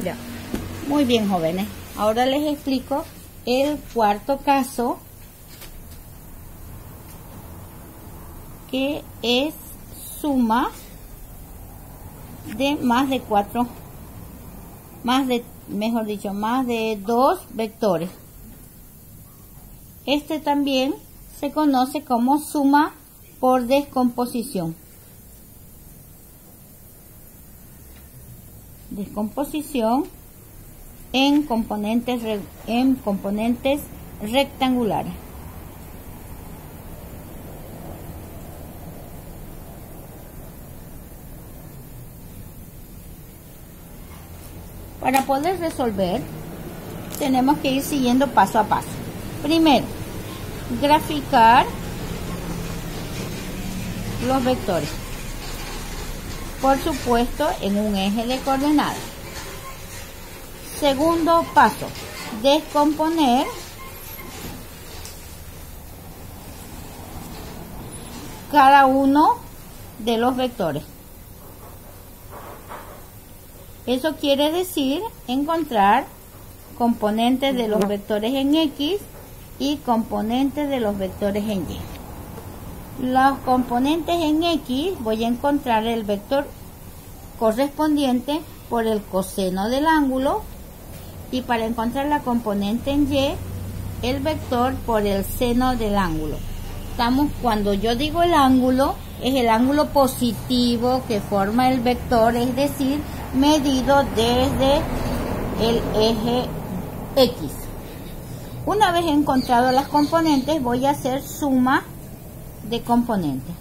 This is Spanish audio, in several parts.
Ya. Muy bien, jóvenes. Ahora les explico el cuarto caso, que es suma de más de más de 2 vectores. Este también se conoce como suma por descomposición. Descomposición en componentes rectangulares. Para poder resolver, tenemos que ir siguiendo paso a paso. Primero, graficar los vectores. Por supuesto, en un eje de coordenadas. Segundo paso, descomponer cada uno de los vectores. Eso quiere decir encontrar componentes de los vectores en X y componentes de los vectores en Y. Los componentes en X voy a encontrar el vector correspondiente por el coseno del ángulo, y para encontrar la componente en Y, el vector por el seno del ángulo. Cuando yo digo el ángulo, es el ángulo positivo que forma el vector, es decir, medido desde el eje X. Una vez encontrado las componentes, voy a hacer suma de componentes.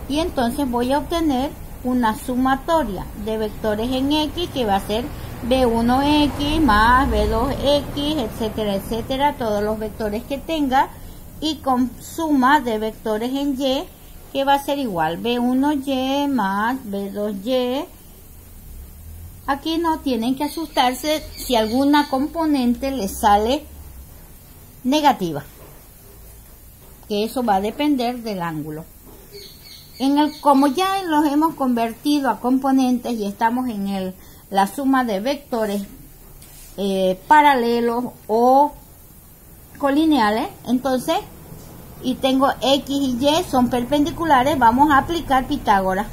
Y entonces voy a obtener una sumatoria de vectores en X, que va a ser B1X más B2X, etcétera, etcétera, todos los vectores que tenga, y con suma de vectores en Y, que va a ser igual B1Y más B2Y. Aquí no tienen que asustarse si alguna componente les sale negativa, que eso va a depender del ángulo. Como ya los hemos convertido a componentes y estamos en la suma de vectores paralelos o colineales, entonces, y tengo X y Y son perpendiculares, vamos a aplicar Pitágoras.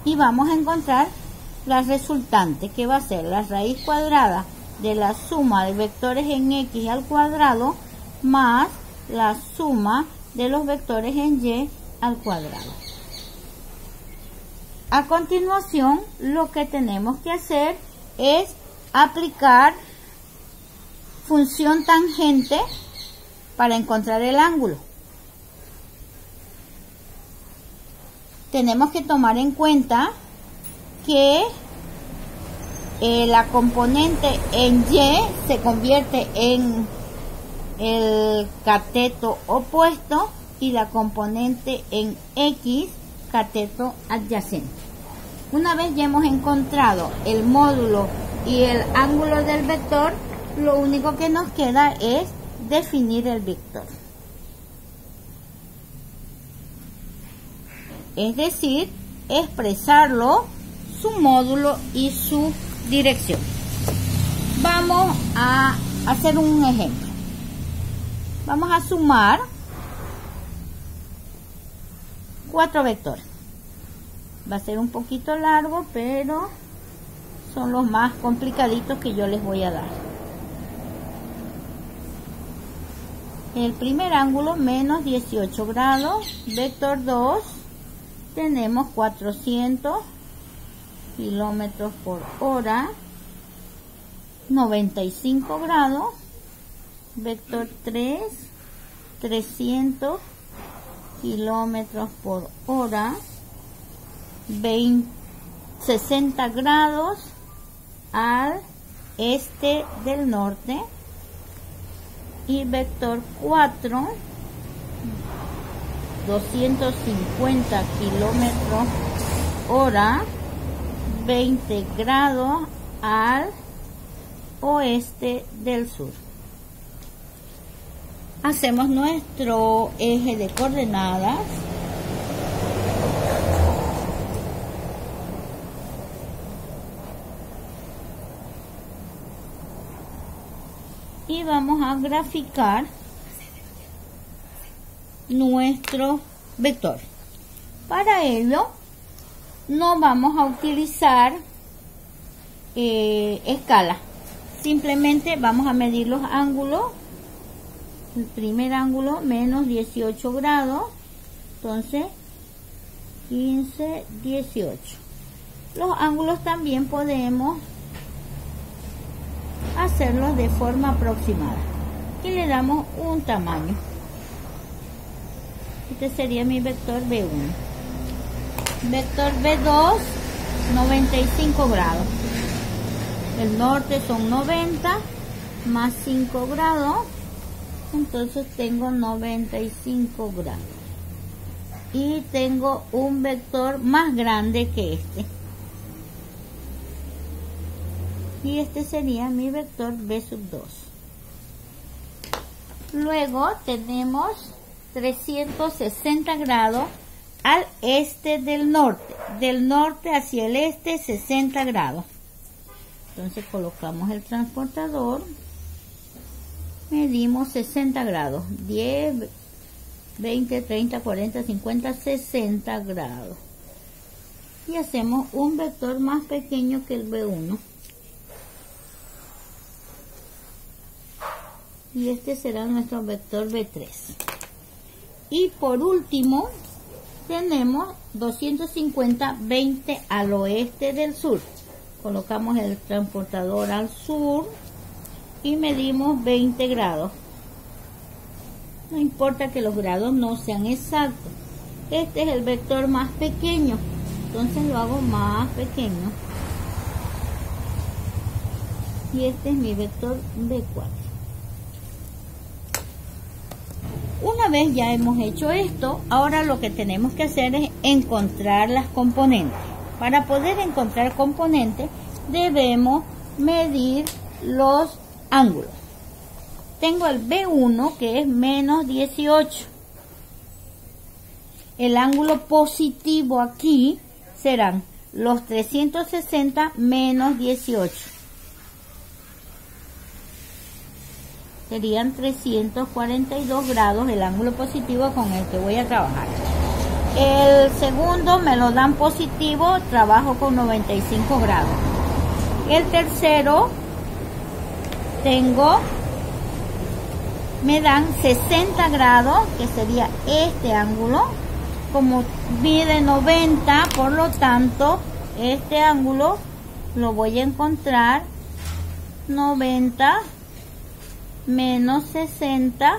Y vamos a encontrar la resultante, que va a ser la raíz cuadrada de la suma de vectores en X al cuadrado más la suma de los vectores en Y al cuadrado. A continuación, lo que tenemos que hacer es aplicar función tangente para encontrar el ángulo. Tenemos que tomar en cuenta que la componente en Y se convierte en el cateto opuesto y la componente en X cateto adyacente. Una vez ya hemos encontrado el módulo y el ángulo del vector, lo único que nos queda es definir el vector. Es decir, expresarlo, su módulo y su dirección. Vamos a hacer un ejemplo. Vamos a sumar 4 vectores. Va a ser un poquito largo, pero son los más complicaditos que yo les voy a dar. El primer ángulo, menos 18 grados, vector 2, tenemos 400 kilómetros por hora, 95 grados, vector 3, 300 kilómetros por hora, 60 grados al este del norte, y vector 4, 250 kilómetros hora, 20 grados al oeste del sur. hacemos nuestro eje de coordenadas. Y vamos a graficar nuestro vector. Para ello no vamos a utilizar escala. Simplemente vamos a medir los ángulos. El primer ángulo menos 18 grados. Entonces 15, 18. Los ángulos también podemos hacerlos de forma aproximada y le damos un tamaño. Este sería mi vector B1. Vector B2, 95 grados. El norte son 90 más 5 grados, entonces tengo 95 grados. Y tengo un vector más grande que este. Y este sería mi vector B sub 2. Luego tenemos 360 grados al este del norte. Del norte hacia el este, 60 grados. Entonces colocamos el transportador. Medimos 60 grados. 10, 20, 30, 40, 50, 60 grados. Y hacemos un vector más pequeño que el B1. Y este será nuestro vector B3. Y por último tenemos 250, 20 al oeste del sur. Colocamos el transportador al sur y medimos 20 grados. No importa que los grados no sean exactos. Este es el vector más pequeño, entonces lo hago más pequeño. Y este es mi vector B4. Una vez ya hemos hecho esto, ahora lo que tenemos que hacer es encontrar las componentes. Para poder encontrar componentes, debemos medir los ángulos. Tengo el B1 que es menos 18. El ángulo positivo aquí serán los 360 menos 18. Serían 342 grados el ángulo positivo con el que voy a trabajar. El segundo me lo dan positivo, trabajo con 95 grados. El tercero me dan 60 grados, que sería este ángulo. Como mide 90, por lo tanto, este ángulo lo voy a encontrar 90 menos 60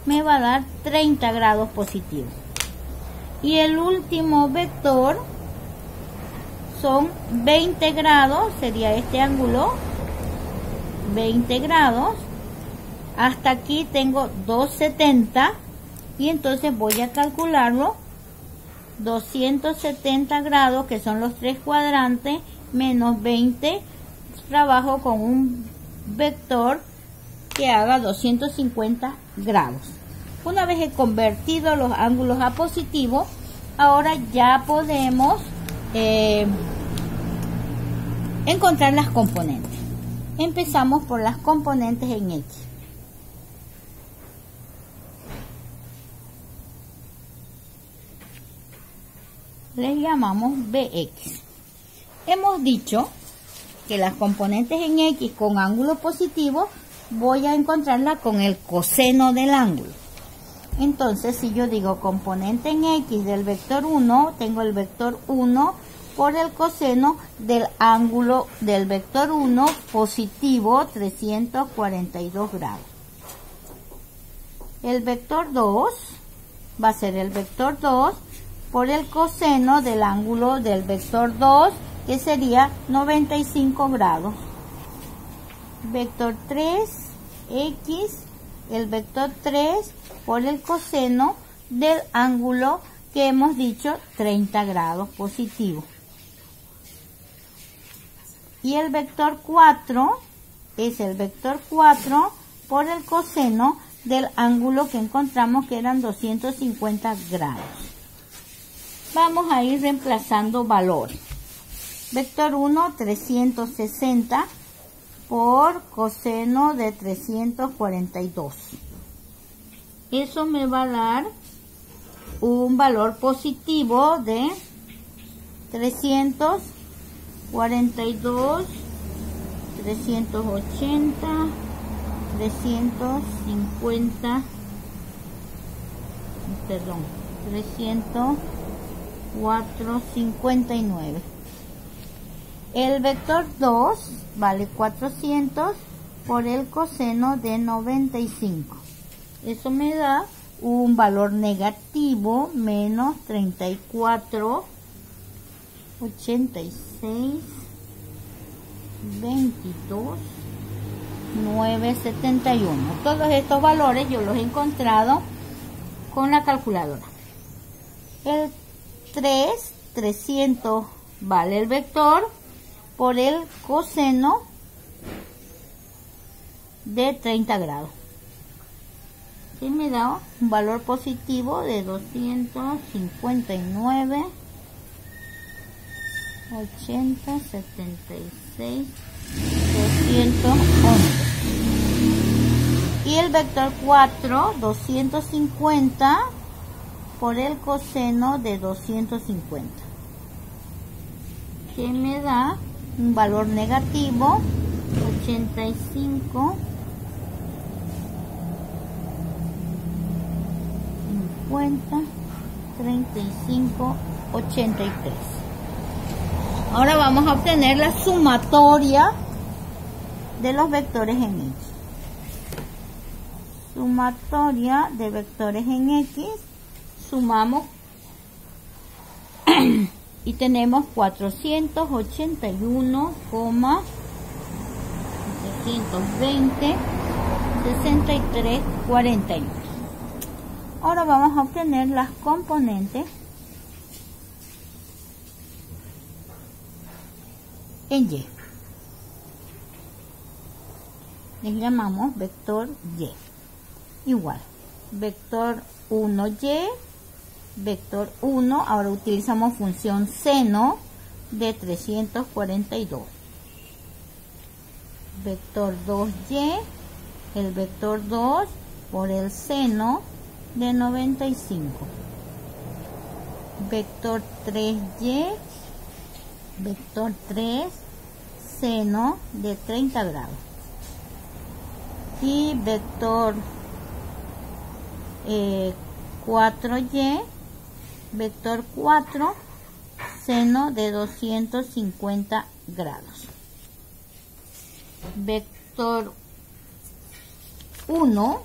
me va a dar 30 grados positivos. Y el último vector son 20 grados, sería este ángulo, 20 grados. Hasta aquí tengo 270 y entonces voy a calcularlo. 270 grados, que son los tres cuadrantes, menos 20, trabajo con un vector que haga 250 grados. Una vez he convertido los ángulos a positivos, ahora ya podemos encontrar las componentes. Empezamos por las componentes en X. Les llamamos BX. Hemos dicho que las componentes en X con ángulo positivo voy a encontrarla con el coseno del ángulo. Entonces, si yo digo componente en X del vector 1, tengo el vector 1 por el coseno del ángulo del vector 1 positivo, 342 grados. El vector 2 va a ser el vector 2 por el coseno del ángulo del vector 2, que sería 95 grados. Vector 3, X, el vector 3 por el coseno del ángulo que hemos dicho 30 grados positivo. Y el vector 4 es el vector 4 por el coseno del ángulo que encontramos, que eran 250 grados. Vamos a ir reemplazando valores. Vector 1, 360 por coseno de 342. Eso me va a dar un valor positivo de 342, 380, 350, perdón, 304,59. El vector 2 vale 400 por el coseno de 95. Eso me da un valor negativo, menos 34, 86, 22, 971. Todos estos valores yo los he encontrado con la calculadora. El 300 vale el vector por el coseno de 30 grados. Y me da un valor positivo de 259, 80, 76, 211. Y el vector 4, 250 por el coseno de 250, que me da un valor negativo, 85, 50, 35, 83. Ahora vamos a obtener la sumatoria de los vectores en X. Sumatoria de vectores en X. Sumamos y tenemos 481,720, 63, 41. Ahora vamos a obtener las componentes en Y. Les llamamos vector Y. Igual, vector 1Y, vector 1, ahora utilizamos función seno de 342. Vector 2Y, el vector 2 por el seno de 95. Vector 3Y, vector 3, seno de 30 grados. Y vector 4Y, vector 4, seno de 250 grados. Vector 1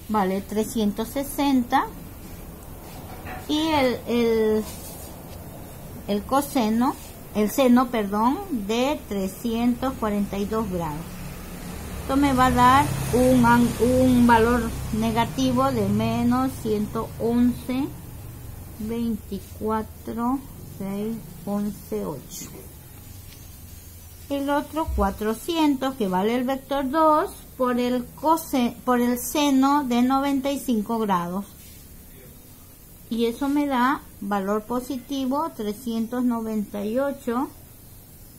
vale 360 y el coseno, el seno, perdón, de 342 grados. Esto me va a dar un valor negativo de menos 111, 24, 6, 11, 8. El otro 400, que vale el vector 2 por el seno de 95 grados. Y eso me da valor positivo 398,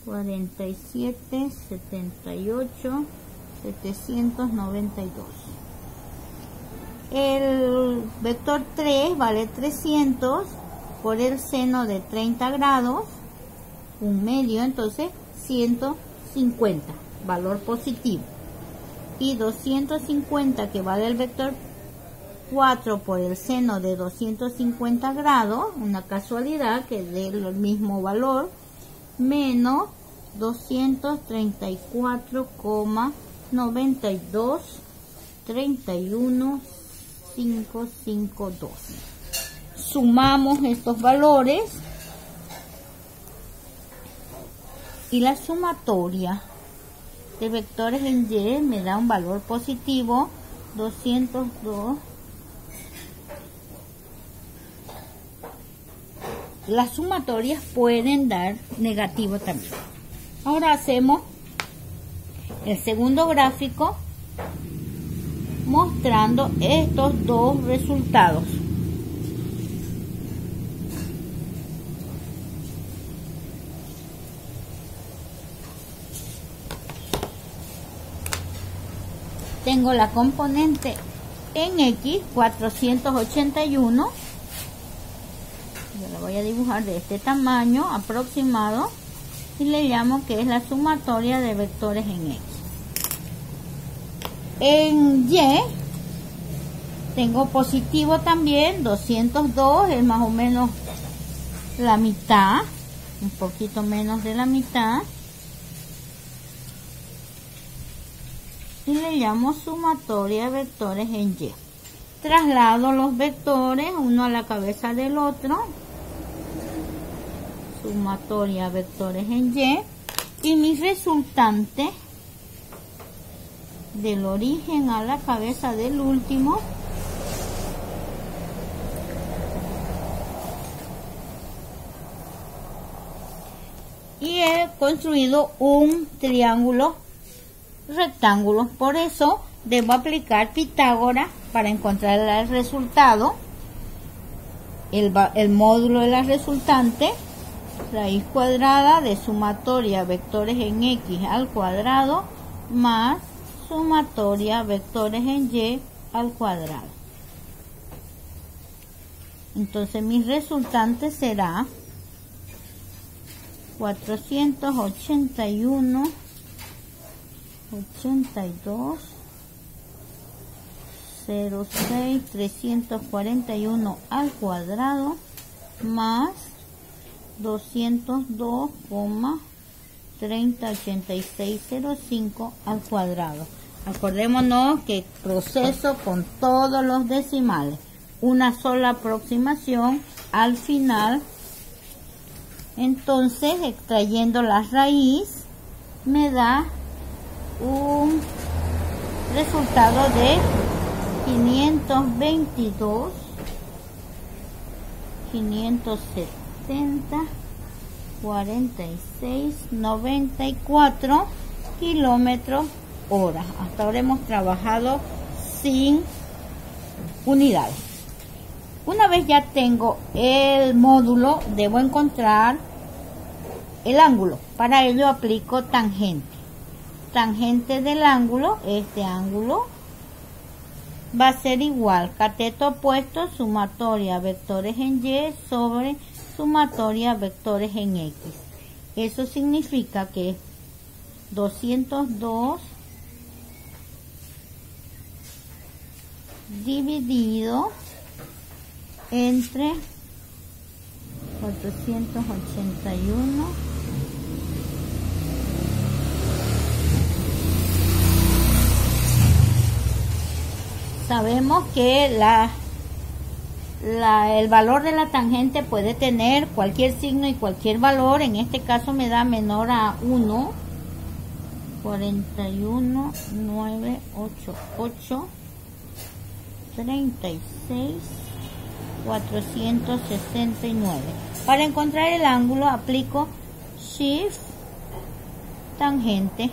47, 78, 792. El vector 3 vale 300 por el seno de 30 grados, un medio, entonces 150, valor positivo. Y 250, que vale el vector 4 por el seno de 250 grados, una casualidad que dé el mismo valor, menos 234,92, 31, 552. Sumamos estos valores y la sumatoria de vectores en Y me da un valor positivo 202. Las sumatorias pueden dar negativo también. Ahora hacemos el segundo gráfico mostrando estos dos resultados. Tengo la componente en X 481. Yo la voy a dibujar de este tamaño aproximado y le llamo que es la sumatoria de vectores en X. En Y tengo positivo también, 202, es más o menos la mitad, un poquito menos de la mitad. Y le llamo sumatoria de vectores en Y. Traslado los vectores uno a la cabeza del otro. Sumatoria de vectores en Y. Y mi resultante del origen a la cabeza del último y he construido un triángulo rectángulo. Por eso debo aplicar Pitágoras para encontrar el resultado, el módulo de la resultante, raíz cuadrada de sumatoria vectores en X al cuadrado más sumatoria vectores en Y al cuadrado. Entonces mi resultante será 481 82 06 341 al cuadrado más 202,308605 al cuadrado. Acordémonos que proceso con todos los decimales, una sola aproximación al final. Entonces, extrayendo la raíz me da un resultado de 522 570 46 94 kilómetros hora. Hasta ahora hemos trabajado sin unidades. Una vez ya tengo el módulo, debo encontrar el ángulo. Para ello aplico tangente. Tangente del ángulo, este ángulo va a ser igual cateto opuesto sumatoria vectores en Y sobre sumatoria vectores en X. Eso significa que 202 dividido entre 481 sabemos que el valor de la tangente puede tener cualquier signo y cualquier valor. En este caso me da menor a 1. 41,988 36 469. Para encontrar el ángulo aplico Shift tangente,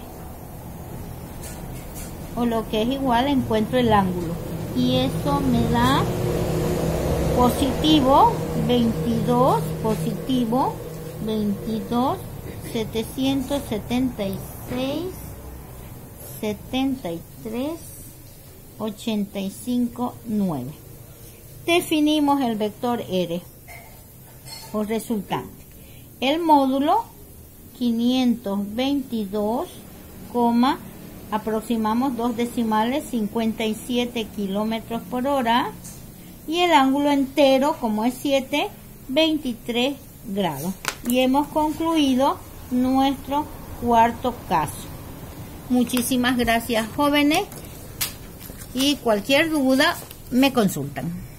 o lo que es igual, encuentro el ángulo y eso me da positivo 22, positivo 22 776 73 85 9. Definimos el vector R o resultante. El módulo 522, aproximamos dos decimales, 57 kilómetros por hora, y el ángulo entero, como es 7, 23 grados. Y hemos concluido nuestro cuarto caso. Muchísimas gracias, jóvenes, y cualquier duda me consultan.